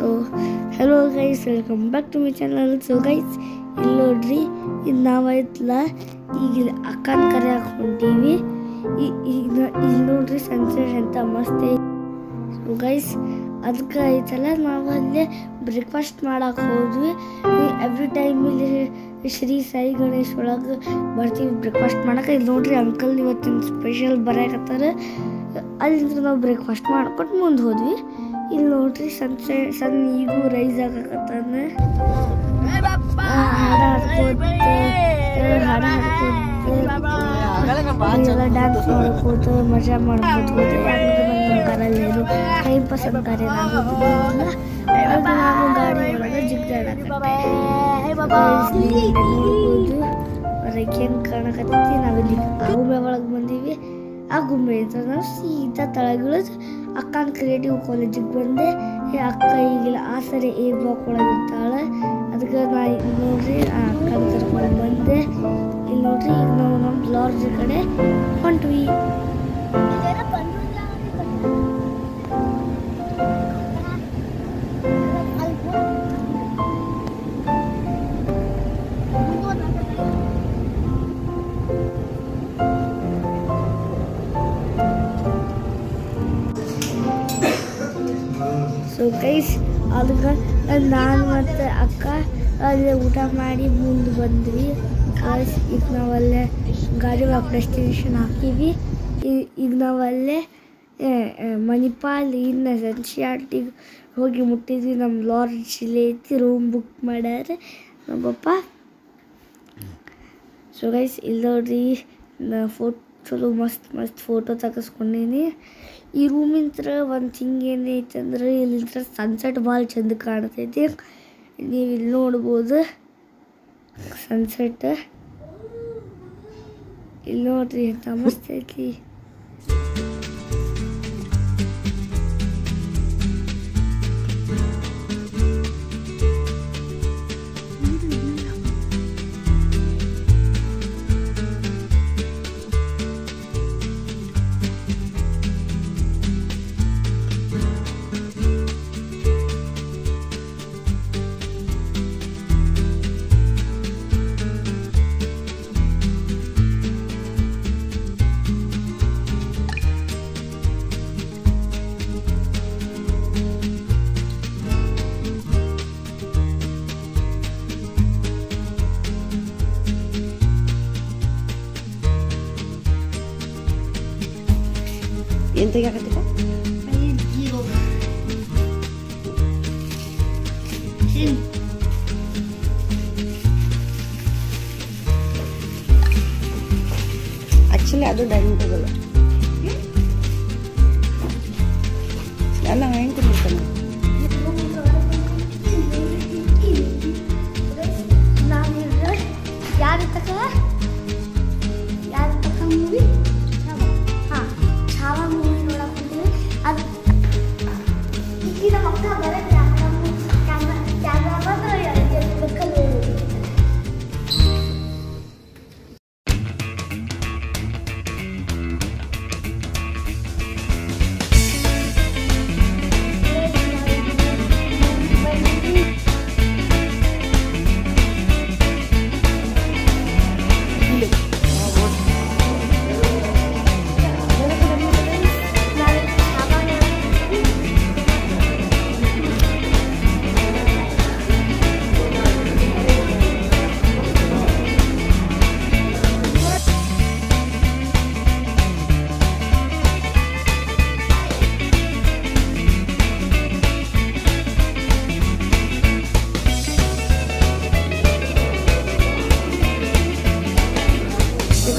So hello guys, welcome back to my channel. So guys, ಇಲ್ಲಿ ನೋಡ್ರಿ, ಇದು ನಾವಾಯ್ತಲ್ಲ ಈಗ ಅಕ್ಕನ ಕರೆ ಹಾಕ್ಕೊಂತೀವಿ. ಇಲ್ಲಿ ನೋಡ್ರಿ ಸನ್ಸೆಟ್ ಅಂತ ಮಸ್ತ್ ಐತಿ. ಸೊ ಗೈಸ್, ಅದಕ್ಕೆ ಐತಲ್ಲ ನಾವಲ್ಲೇ ಬ್ರೇಕ್ಫಾಸ್ಟ್ ಮಾಡಕ್ಕೆ ಹೋದ್ವಿ. ಎವ್ರಿ ಟೈಮ್ ಇಲ್ಲಿ ಶ್ರೀ ಸಾಯಿ ಗಣೇಶ್ ಒಳಗೆ ಬರ್ತೀವಿ ಬ್ರೇಕ್ಫಾಸ್ಟ್ ಮಾಡಕ್ಕೆ. ಇಲ್ಲಿ ನೋಡ್ರಿ ಅಂಕಲ್ ಇವತ್ತಿನ ಸ್ಪೆಷಲ್ ಬರೆಯಕತ್ತಾರ. ಅಲ್ಲಿಂದ ನಾವು ಬ್ರೇಕ್ಫಾಸ್ಟ್ ಮಾಡ್ಕೊಟ್ಟು ಮುಂದೆ ಹೋದ್ವಿ. ಇಲ್ಲಿ ನೋಡ್ರಿ ಸನ್ ಈಗೂ ರೈಸ್ ಆಗಕತ್ತಾನ. ಹಾಡು ಹಾಡ್ಕೊತ ಡ್ಯಾನ್ಸ್ ಮಾಡ್ಕೋತ ಮಜಾ ಮಾಡ್ಕೋತ ಹೋದ್ರೆ ಯಾಕಂದ್ರೆ ನಮ್ಮ ಕಾರಲ್ಲೇನು ಟೈಮ್ ಪಾಸ್ ಅನ್ನೋ ಕಾರ್ಯ ಆಗೋದಿಲ್ಲ. ನಾವು ಗಾಡಿ ಒಳಗೆ ಜಿಗ್ದಾಡಕತ್ತೀವಿ. ಹೊರಗೆ ಹೆಂಗೆ ಕಾಣಕತ್ತೈತಿ, ನಾವಿಲ್ಲಿ ಗುಮ್ಮೆ ಒಳಗೆ ಬಂದೀವಿ. ಆ ಗುಮ್ಮೆ ಅಂತ ನಾವು ಸೀದಾ ತಳಗಿಳಿದು ಅಕ್ಕನ ಕ್ರಿಯೇಟಿವ್ ಕಾಲೇಜಿಗೆ ಬಂದೆ. ಅಕ್ಕ ಈಗಿಲ್ಲ ಆ ಸರಿ ಎ ಬ್ಲಾಕ್ ಒಳಗಿರ್ತಾಳೆ. ಅದಕ್ಕೆ ನಾ ನೋಡ್ರಿ ಆ ಅಕ್ಕನ ಕರ್ಕೊಂಡು ಬಂದೆ. ಇಲ್ಲಿ ನೋಡ್ರಿ ಈಗ ನಾವು ನಮ್ಮ ಲಾಡ್ಜ್ ಕಡೆ ಹೊಂಟ್ವಿ. ಸೊ ಗೈಸ್, ಅದಕ್ಕೆ ನಾನು ಮತ್ತು ಅಕ್ಕ ಅಲ್ಲೇ ಊಟ ಮಾಡಿ ಮುಂದೆ ಬಂದ್ವಿ. ಗೈಸ್, ಈಗ ನಾವಲ್ಲೇ ಗಾಡಿ ಡೆಸ್ಟಿನೇಷನ್ ಹಾಕೀವಿ. ಈಗ ನಾವಲ್ಲೇ ಮಣಿಪಾಲ್ ಇನ್ನು ಸೆನ್ಶಿಯಾಟಿಗೆ ಹೋಗಿ ಮುಟ್ಟಿದ್ವಿ. ನಮ್ಮ ಲಾಡ್ಜ್ ಇಲ್ಲೇ ಐತಿ, ರೂಮ್ ಬುಕ್ ಮಾಡ್ಯಾರ ನಮ್ಮಪ್ಪ. ಸೊ ಗೈಸ್, ಇಲ್ಲಿ ನೋಡ್ರಿ ಚಲೋ ಮಸ್ತ್ ಫೋಟೋ ತೆಗೆಸ್ಕೊಂಡೀನಿ. ಈ ರೂಮಿಂತ್ರ ಒಂದು ಥಿಂಗ್ ಏನೈತೆ ಅಂದ್ರೆ ಇಲ್ಲಿಂತ್ರ ಸನ್ಸೆಟ್ ಭಾಳ ಚಂದ ಕಾಣ್ತೈತಿ. ನೀವು ಇಲ್ಲಿ ನೋಡ್ಬೋದು ಸನ್ಸೆಟ್. ಇಲ್ಲಿ ನೋಡ್ರಿ ಅಂತ ಮಸ್ತ್ ಐತಿ. ಏನು ತೆಗಿಯಾಕತ್ತಿಪ್ಪ? ಆ್ಯಕ್ಚುಲಿ ಅದು ಡೈನಿಂಗ್ ಟೇಬಲ್. ನಾನು ಹೆಂಗೆ ತಿನ್ಬಿಡ್ತಾನೆ. ಯಾರು ತಕ ಮೂವಿ ಛಾವಾ ಮೂವಿ ನೋಡಕ್ಕಿದ್ವಿ. ಅದು ಈಗ ನಮ್ಮ ಅಕ್ಕ ಬರೋದು ಕ್ಯಾಮ್ರಾ ಬಂದ್ರೆ ಬೇಕಲ್ಲಿ.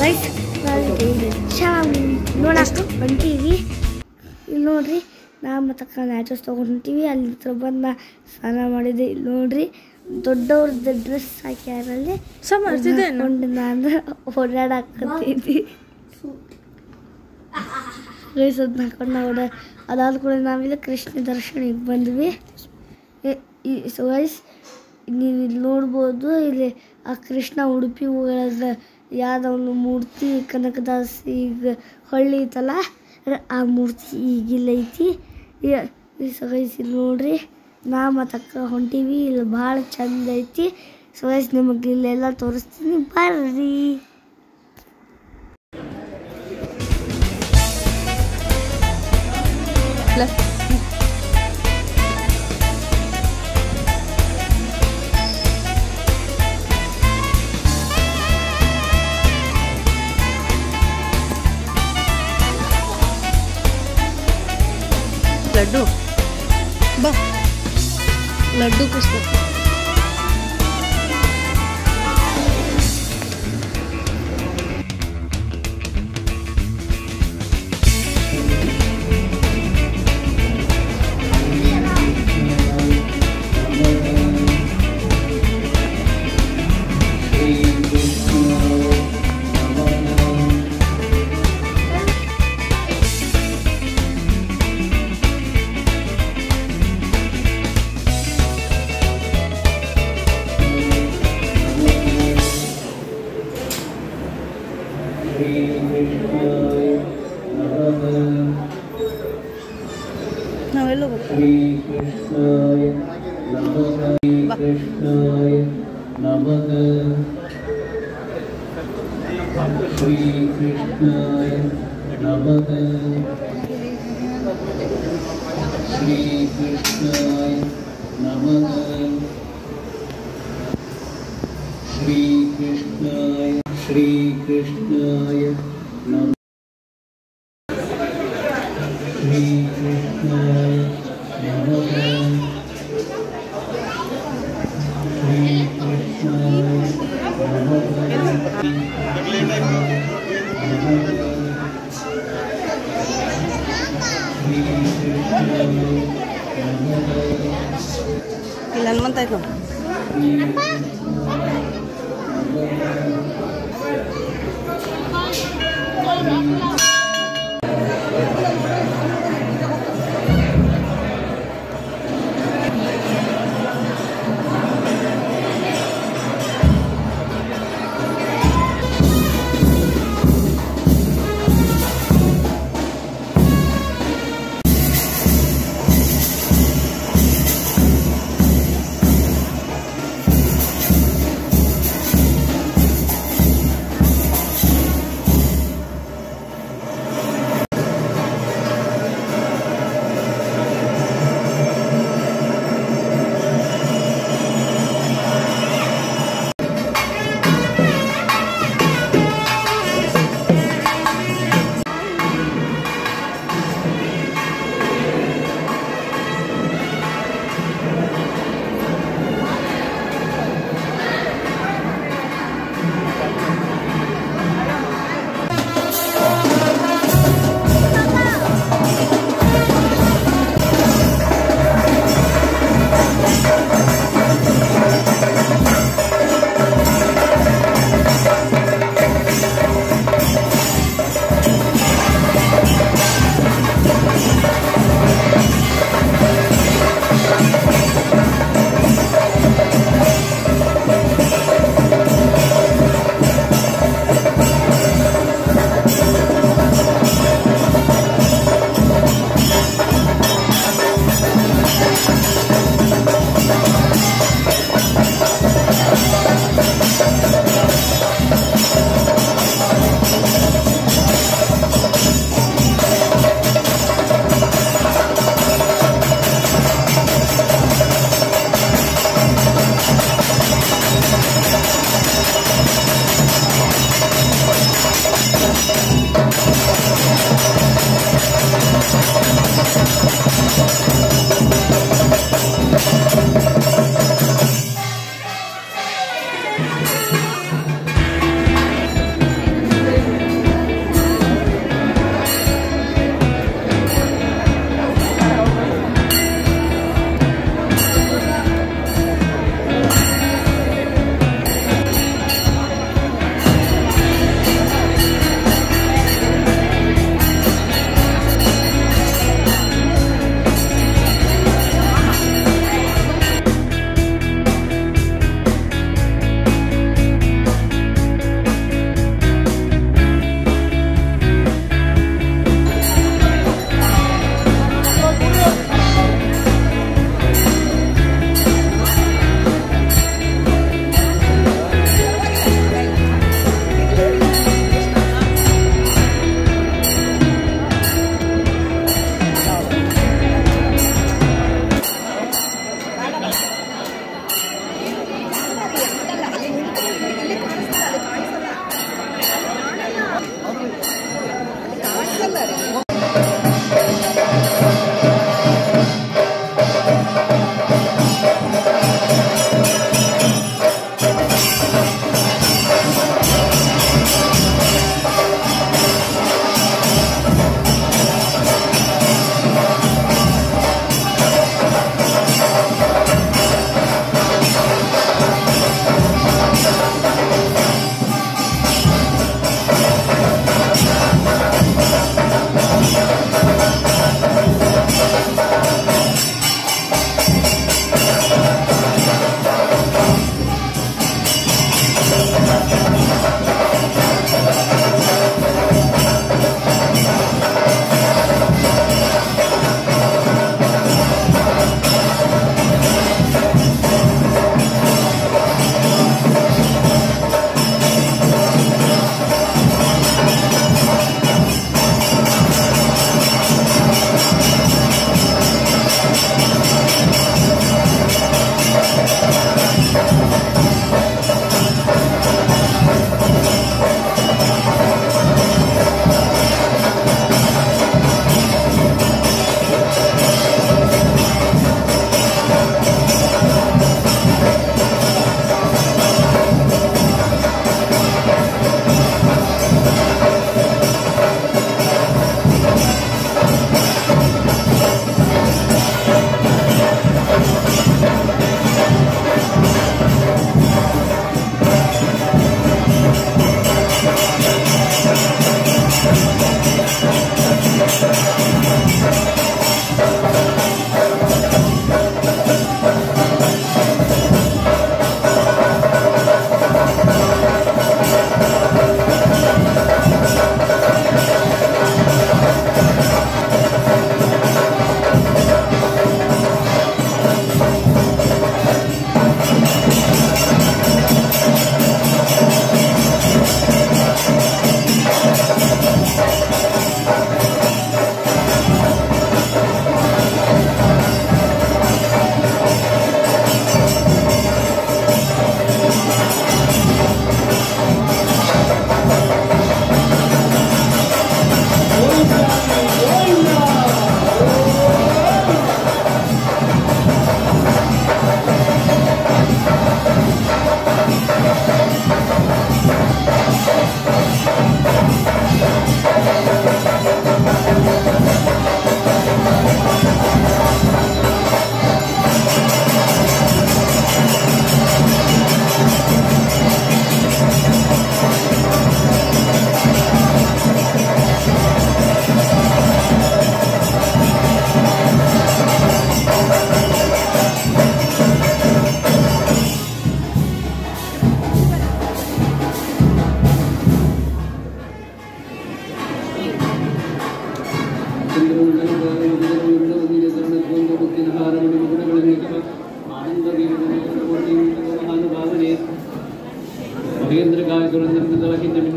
ಗೈಸ್, ನೋಡಷ್ಟು ಹೊಂಟೀವಿ. ಇಲ್ಲಿ ನೋಡ್ರಿ, ನಾ ಮತ್ತು ನ್ಯಾಚರ್ಸ್ ತೊಗೊಂಡಿರ್ತೀವಿ. ಅಲ್ಲಿ ಹತ್ರ ಬಂದು ನಾ ಸ್ನಾನ ಮಾಡಿದೆ. ಇಲ್ಲಿ ನೋಡ್ರಿ, ದೊಡ್ಡವ್ರದ್ದು ಡ್ರೆಸ್ ಹಾಕ್ಯಾರಲ್ಲಿ ಕೊಂಡು ನಾನು ಓಡಾಡಕತ್ತೀನಿ. ಗೈಸ್, ಅದನ್ನ ಹಾಕೊಂಡು ಅದಾದ ಕೂಡ ನಾವಿಲ್ಲಿ ಕೃಷ್ಣ ದರ್ಶನಿಗೆ ಬಂದ್ವಿ. ಸೊ ಗೈಸ್, ನೀವು ಇಲ್ಲಿ ನೋಡ್ಬೋದು, ಇಲ್ಲಿ ಆ ಕೃಷ್ಣ ಉಡುಪಿ ಹೋಗೋದ ಯಾವುದೋ ಒಂದು ಮೂರ್ತಿ ಕನಕದಾಸ ಈಗ ಹೊಳ್ಳಿ ಐತಲ್ಲ, ಆ ಮೂರ್ತಿ ಈಗಿಲ್ಲ ಐತಿ. ಗೈಸ್, ಇಲ್ಲಿ ನೋಡ್ರಿ ನಾ ಮತ್ತು ಅಕ್ಕ ಹೊಂಟೀವಿ. ಇಲ್ಲಿ ಭಾಳ ಚಂದ ಐತಿ. ಸೊ ಗೈಸ್ ನಿಮಗೆ ಇಲ್ಲೆಲ್ಲ ತೋರಿಸ್ತೀನಿ, ಬರ್ರಿ. ಲಡ್ಡು ಬಾ, ಲಡ್ಡು ಕೃಷ್ಣ. ನಾವೆಲ್ಲ श्रीकृष्णाय नमः। श्रीकृष्णाय नमः। श्रीकृष्णाय ಇಲ್ಲಿ ಹನುಮಂತ ಆಯ್ತು ನೋಡಿ.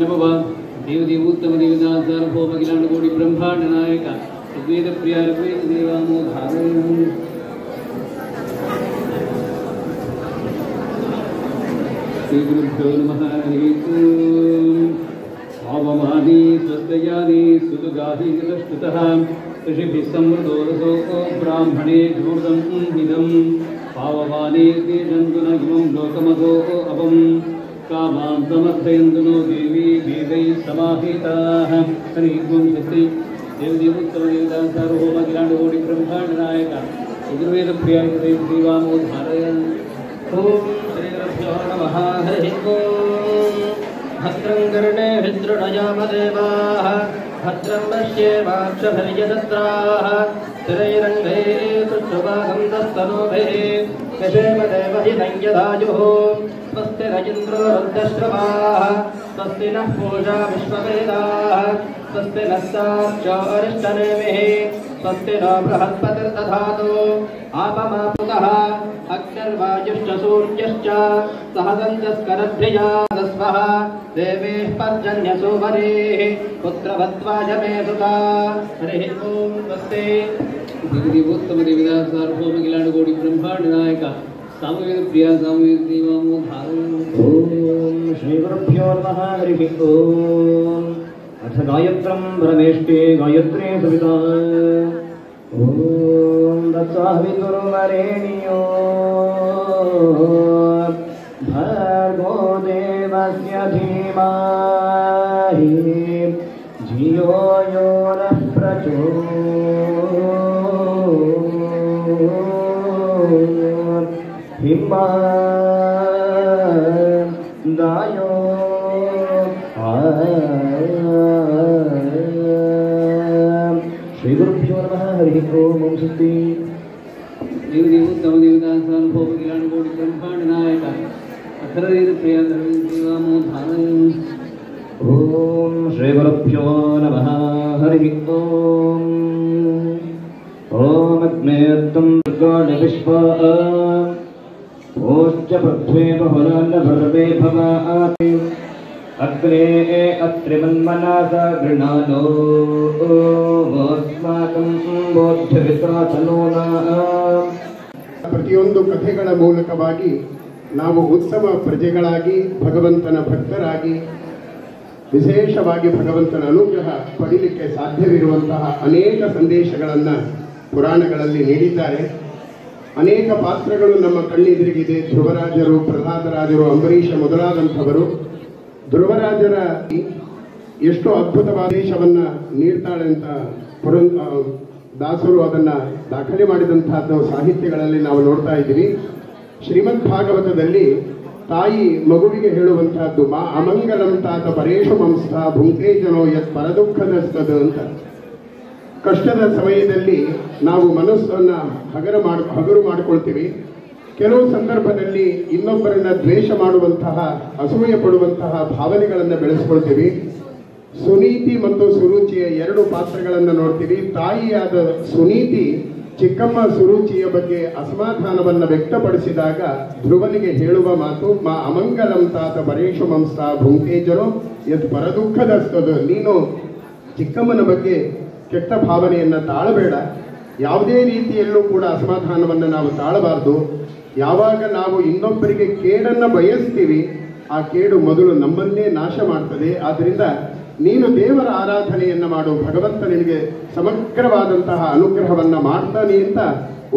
नमः देवदेवोत्तम देवदास सार्वभौम अखिलांडकोटि ब्रह्मांड नायक ऋग्वेद प्रिय ऋग्वेद देवामो धारयन् श्री गुरुभ्यो नमः हरिः ओम् पावमानि स्वस्तयानि सुदुगाहि गतस्तुतः ऋषिभिः संवृतो रसो ब्राह्मणे घोरं इदं पावमानि तेजन्तु न इमं लोकमतो अवम् कामां समर्थयन्तु नो देवी वेदैः समाहिताः हरिः ओम् स्वस्ति देवदेवोत्तमदेवदास सार्वभौम अखिलांडकोटि ब्रह्मांड नायक ऋग्वेद प्रिय देवामो धारयन् ॐ श्रीगुरुभ्यो नमः हरिः ओम् भद्रं कर्णेभिः शृणुयामदेवाः भद्रं पश्येमाक्षभिर्यजत्राः स्थिरैरङ्गैः सुष्ठुभागन्तस्तनूभिः यशेम देवहितं यदायुः स्वस्ति न इन्द्रो वृद्धश्रवाः स्वस्ति नः पूषा विश्ववेदाः स्वस्ति नः सार्क्ष्यो अरिष्टनेमिः स्वस्ति नो बृहस्पतिर्दधातु आपमापुतः अग्निर्वायुश्च सूर्यश्च सहसन्तस्करद्भिया तस्वः देवेः पर्जन्यसुवरेः पुत्रवत्वाय मे सुता हरिः ओं स्वस्ति देवदेवोत्तम देवदास सार्वभौम अखिलांडकोटि ब्रह्मांड नायक सामवेद प्रिय सामवेद देवामो धारयन् ॐ श्रीगुरुभ्यो नमः हरिः ओम् अथ गायत्रं परमेष्टे गायत्रे सविता ॐ दत्सावितुर्वरेण्यो भर्गो देवस्य धीमहि धियो यो नः प्रचोदयात् हिमदायो श्रीगुरुभ्यो नमः हरिः ओम् ॐ स्वस्ति देवदेवोत्तम देवदास सार्वभौम अखिलांडकोटि ब्रह्मांड नायक अथर्ववेद प्रिय देवामो धारयन् ॐ श्रीगुरुभ्यो नमः हरिः ओम् ॐ अग्नेयत्तं दुर्गाणविश्वा ओश्च पृथ्वी बहुलान्नभर्वे भवाति अग्रे अत्रिमन्मनासा गृणानो अस्माकं बोध्यवित्रासनोना ಪ್ರತಿಯೊಂದು ಕಥೆಗಳ ಮೂಲಕವಾಗಿ ನಾವು ಉತ್ಸವ ಪ್ರಜೆಗಳಾಗಿ ಭಗವಂತನ ಭಕ್ತರಾಗಿ ವಿಶೇಷವಾಗಿ ಭಗವಂತನ ಅನುಗ್ರಹ ಪಡೀಲಿಕ್ಕೆ ಸಾಧ್ಯವಿರುವಂತಹ ಅನೇಕ ಸಂದೇಶಗಳನ್ನು ಪುರಾಣಗಳಲ್ಲಿ ನೀಡಿದ್ದಾರೆ. ಅನೇಕ ಪಾತ್ರಗಳು ನಮ್ಮ ಕಣ್ಣೆದುರಿಗಿದೆ. ಧ್ರುವರಾಜರು, ಪ್ರಹ್ಲಾದರಾಜರು, ಅಂಬರೀಷ ಮೊದಲಾದಂಥವರು. ಧ್ರುವರಾಜರ ಎಷ್ಟು ಅದ್ಭುತವಾದ ದೇಶವನ್ನು ನೀಡ್ತಾಳೆ ಅಂತ ದಾಸರು ಅದನ್ನು ದಾಖಲೆ ಮಾಡಿದಂತಹದ್ದು ಸಾಹಿತ್ಯಗಳಲ್ಲಿ ನಾವು ನೋಡ್ತಾ ಇದ್ದೀವಿ. ಶ್ರೀಮದ್ ಭಾಗವತದಲ್ಲಿ ತಾಯಿ ಮಗುವಿಗೆ ಹೇಳುವಂತಹದ್ದು ಮಾ ಅಮಂಗಲಂ ತಾತ ಪರೇಶು ಮಂಸ ಭುಂಕ್ತೆ ಜನೋ ಯತ್ ಪರದುಃಖದಸ್ತದ ಅಂತ. ಕಷ್ಟದ ಸಮಯದಲ್ಲಿ ನಾವು ಮನಸ್ಸನ್ನು ಹಗರು ಮಾಡಿಕೊಳ್ತೀವಿ. ಕೆಲವು ಸಂದರ್ಭದಲ್ಲಿ ಇನ್ನೊಬ್ಬರನ್ನ ದ್ವೇಷ ಮಾಡುವಂತಹ, ಅಸೂಯೆ ಪಡುವಂತಹ ಭಾವನೆಗಳನ್ನು ಬೆಳೆಸ್ಕೊಳ್ತೀವಿ. ಸುನೀತಿ ಮತ್ತು ಸುರುಚಿಯ ಎರಡು ಪಾತ್ರಗಳನ್ನು ನೋಡ್ತೀವಿ. ತಾಯಿಯಾದ ಸುನೀತಿ ಚಿಕ್ಕಮ್ಮ ಸುರುಚಿಯ ಬಗ್ಗೆ ಅಸಮಾಧಾನವನ್ನು ವ್ಯಕ್ತಪಡಿಸಿದಾಗ ಧ್ರುವನಿಗೆ ಹೇಳುವ ಮಾತು ಮಾ ಅಮಂಗಲಂ ತಾತ ಪರೇಶು ಮಂಸ ಭುಂಕ್ತೇಜರೋ ಯತ್ ಪರದುಃಖದಸ್ತದ. ನೀನು ಚಿಕ್ಕಮ್ಮನ ಬಗ್ಗೆ ಕೆಟ್ಟ ಭಾವನೆಯನ್ನು ತಾಳಬೇಡ. ಯಾವುದೇ ರೀತಿಯಲ್ಲೂ ಕೂಡ ಅಸಮಾಧಾನವನ್ನು ನಾವು ತಾಳಬಾರ್ದು. ಯಾವಾಗ ನಾವು ಇನ್ನೊಬ್ಬರಿಗೆ ಕೇಡನ್ನು ಬಯಸ್ತೀವಿ ಆ ಕೇಡು ಮೊದಲು ನಮ್ಮನ್ನೇ ನಾಶ ಮಾಡ್ತದೆ. ಆದ್ದರಿಂದ ನೀನು ದೇವರ ಆರಾಧನೆಯನ್ನು ಮಾಡು, ಭಗವಂತ ನಿನಗೆ ಸಮಗ್ರವಾದಂತಹ ಅನುಗ್ರಹವನ್ನು ಮಾಡ್ತಾನೆ ಅಂತ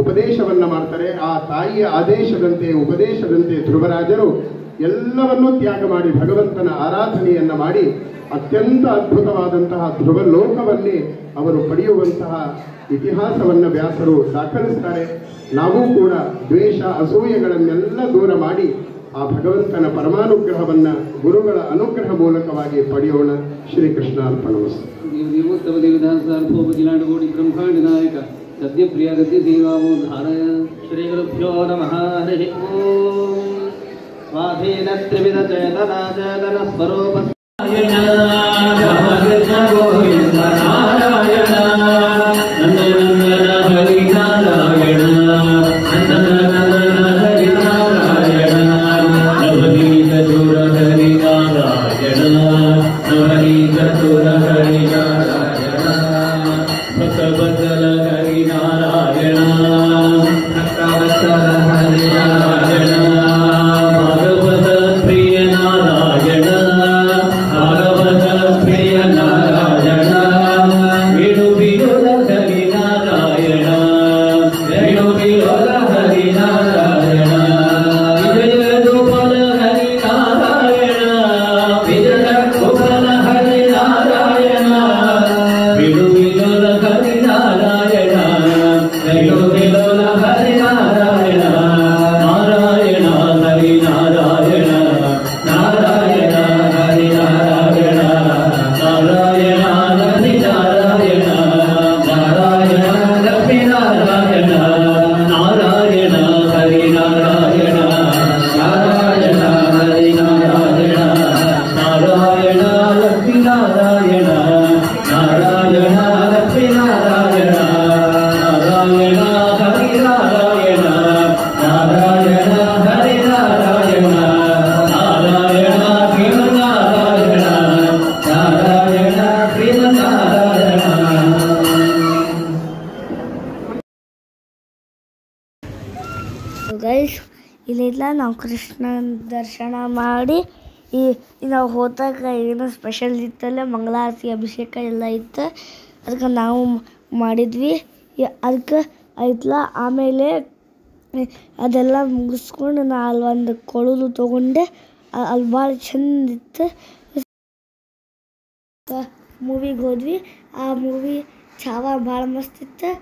ಉಪದೇಶವನ್ನು ಮಾಡ್ತಾರೆ. ಆ ತಾಯಿಯ ಆದೇಶದಂತೆ ಉಪದೇಶದಂತೆ ಧ್ರುವರಾಜರು ಎಲ್ಲವನ್ನೂ ತ್ಯಾಗ ಮಾಡಿ ಭಗವಂತನ ಆರಾಧನೆಯನ್ನು ಮಾಡಿ ಅತ್ಯಂತ ಅದ್ಭುತವಾದಂತಹ ಧ್ರುವಲೋಕವನ್ನೇ ಅವರು ಪಡೆಯುವಂತಹ ಇತಿಹಾಸವನ್ನು ವ್ಯಾಸರು ದಾಖಲಿಸ್ತಾರೆ. ನಾವು ಕೂಡ ದ್ವೇಷ ಅಸೂಯೆಗಳನ್ನೆಲ್ಲ ದೂರ ಮಾಡಿ ಆ ಭಗವಂತನ ಪರಮಾನುಗ್ರಹವನ್ನು ಗುರುಗಳ ಅನುಗ್ರಹ ಮೂಲಕವಾಗಿ ಪಡೆಯೋಣ. ಶ್ರೀಕೃಷ್ಣ ಅರ್ಪಣಮಸ್ತು. ದೇವೋತ್ತಮ ದೇವದಾಸ ಸಾರ್ವಭೌಮ ಅಖಿಲಾಂಡಕೋಟಿ ಬ್ರಹ್ಮಾಂಡ ನಾಯಕ ಗದ್ಯ ಪ್ರಿಯ ಗದ್ಯ ದೇವಾಮೋ ಧಾರಯನ್ ಶ್ರೀ ಗುರುಭ್ಯೋ ನಮಃ ಹರಿಃ ಓಂ ಸ್ವಾಧೀನ ತ್ರಿವಿಧ ಚೇತನ ಚೇತನ ಸ್ವರೂಪ ಗೋವಿಂದ ನಾರಾಯಣ ನಂದನಂದನ ಹರಿ ನಾರಾಯಣ ನಂದನಂದನ ಹರಿ ನಾರಾಯಣ ನವನೀತ ಚೂರ ಹರಿ ನಾರಾಯಣ ಸೊ ಗೈಸ್ ಇಲ್ಲಿಲ್ಲ ನಾವು ಕೃಷ್ಣನ ದರ್ಶನ ಮಾಡಿ ನಾವು ಹೋದಾಗ ಏನೋ ಸ್ಪೆಷಲ್ ಇತ್ತಲ್ಲ, ಮಂಗಳಾರತಿ ಅಭಿಷೇಕ ಎಲ್ಲ ಇತ್ತು, ಅದಕ್ಕೆ ನಾವು ಮಾಡಿದ್ವಿ. ಅದಕ್ಕೆ ಆಯ್ತಲ್ಲ, ಆಮೇಲೆ ಅದೆಲ್ಲ ಮುಗಿಸ್ಕೊಂಡು ನಾ ಅಲ್ಲಿ ಒಂದು ಕೊಳಲು ತೊಗೊಂಡೆ. ಅಲ್ಲಿ ಭಾಳ ಚಂದಿತ್ತು. ಮೂವಿಗೆ ಹೋದ್ವಿ. ಆ ಮೂವಿ ಚಾವ ಭಾಳ ಮಸ್ತ್ ಇತ್ತು.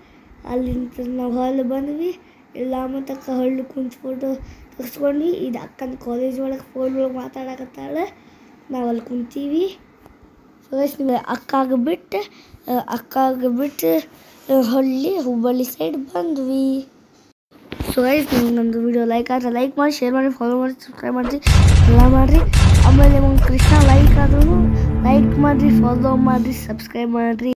ಅಲ್ಲಿಂದ ನಾವು ಹೊಳ್ಳಿ ಬಂದ್ವಿ. ಇಲ್ಲ ಮತ್ತು ಹೊಳ್ಳಿ ಕುಂತು ಫೋಟೋ ತೆಗೆಸ್ಕೊಂಡ್ವಿ. ಇದು ಅಕ್ಕನ ಕಾಲೇಜ್ ಒಳಗೆ ಫೋನ್ ಒಳಗೆ ಮಾತಾಡಕತ್ತಾಳೆ, ನಾವು ಅಲ್ಲಿ ಕುಂತೀವಿ. ಸೊ ನೀವು ಅಕ್ಕಾಗ ಬಿಟ್ಟು ಹೊಳ್ಳಿ ಹುಬ್ಬಳ್ಳಿ ಸೈಡ್ ಬಂದ್ವಿ. ಸೊ ಗೈಸ್ ನಿಮ್ಗೆ ನಮ್ಮದು ವಿಡಿಯೋ ಲೈಕ್ ಆದರೆ ಲೈಕ್ ಮಾಡಿ, ಶೇರ್ ಮಾಡಿ, ಫಾಲೋ ಮಾಡಿ, ಸಬ್ಸ್ಕ್ರೈಬ್ ಮಾಡಿರಿ, ಎಲ್ಲ ಮಾಡಿರಿ. ಆಮೇಲೆ ನಿಮ್ಗೆ ಕೃಷ್ಣ ಲೈಕ್ ಆದ್ರೂ ಲೈಕ್ ಮಾಡಿರಿ, ಫಾಲೋ ಮಾಡಿರಿ, ಸಬ್ಸ್ಕ್ರೈಬ್ ಮಾಡಿರಿ.